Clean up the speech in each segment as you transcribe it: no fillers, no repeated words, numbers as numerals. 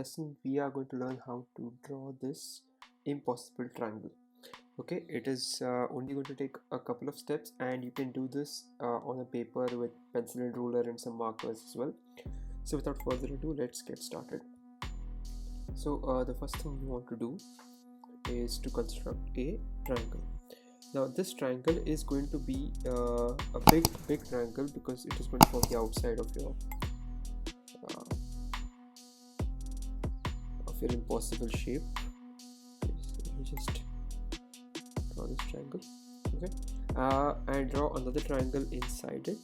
lesson we are going to learn how to draw this impossible triangle. Okay, it is only going to take a couple of steps, and you can do this on a paper with pencil and ruler and some markers as well. So without further ado, let's get started. So the first thing you want to do is to construct a triangle. Now this triangle is going to be a big triangle because it is going to form the outside of your impossible shape. Okay, so let me just draw this triangle. Okay, and draw another triangle inside it,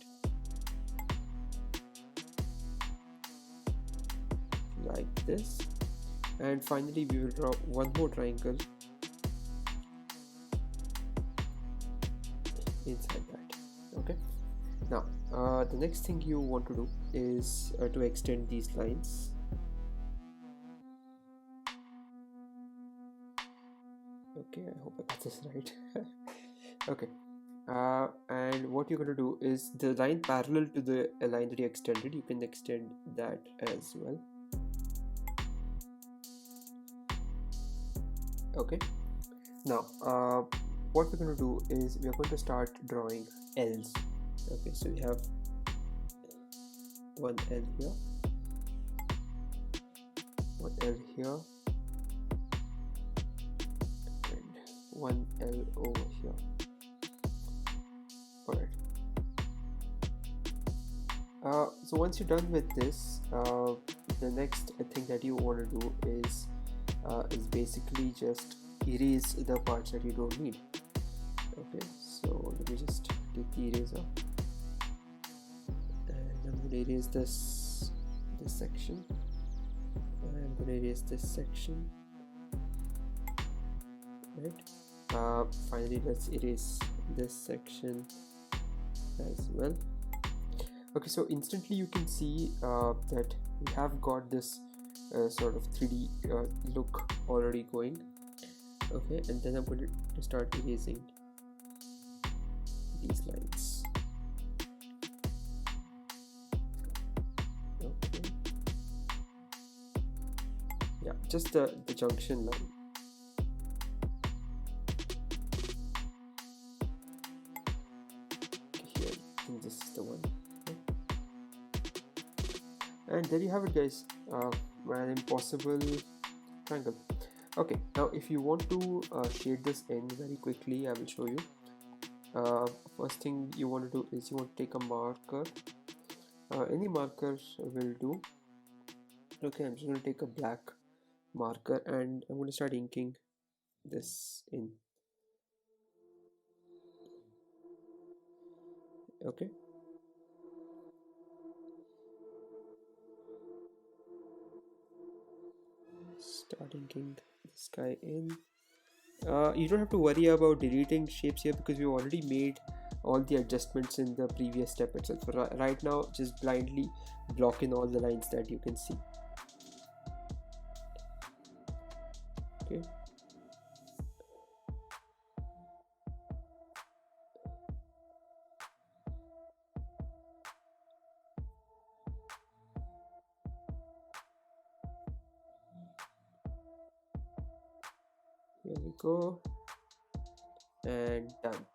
like this. And finally we will draw one more triangle inside that. Okay, now the next thing you want to do is to extend these lines. Okay, I hope I got this right. Okay, and what you're going to do is the line parallel to the line that you extended, you can extend that as well. Okay, now what we're going to do is we are going to start drawing L's. Okay, so we have one L here, one L here, and one L over here. Alright, so once you're done with this, the next thing that you want to do is basically just erase the parts that you don't need. Okay, so let me just take the eraser, and I'm going to erase this section, and I'm going to erase this section. Right, finally let's erase this section as well. Okay, so instantly you can see that we have got this sort of 3D look already going. Okay, and then I'm going to start erasing these lines. Okay, yeah, just the junction line. Here, I think this is the one. Okay. And there you have it, guys, an impossible triangle. Okay, now if you want to shade this in very quickly, I will show you. First thing you want to do is you want to take a marker, any marker will do. Okay, I'm just going to take a black marker and I'm going to start inking this in. Okay, start inking this guy in. You don't have to worry about deleting shapes here because we already made all the adjustments in the previous step itself. So right now just blindly block in all the lines that you can see. Okay, here we go, and done.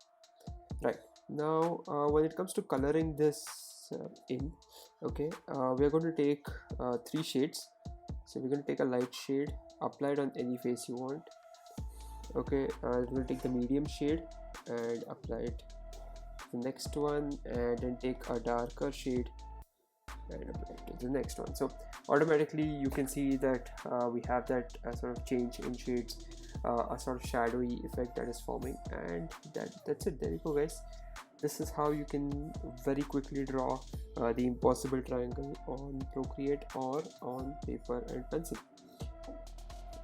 Right, now when it comes to coloring this in, okay, we are going to take 3 shades. So we're going to take a light shade, apply it on any face you want. Okay, we'll take the medium shade and apply it to the next one, and then take a darker shade and apply it to the next one. So automatically you can see that we have that sort of change in shades, a sort of shadowy effect that is forming, and that's it. There you go, guys. This is how you can very quickly draw the impossible triangle on Procreate or on paper and pencil.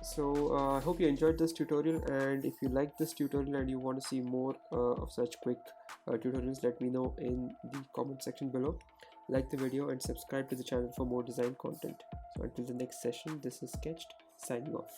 So I hope you enjoyed this tutorial, and if you like this tutorial and you want to see more of such quick tutorials, let me know in the comment section below. Like the video and subscribe to the channel for more design content. So until the next session, this is Sketched signing off.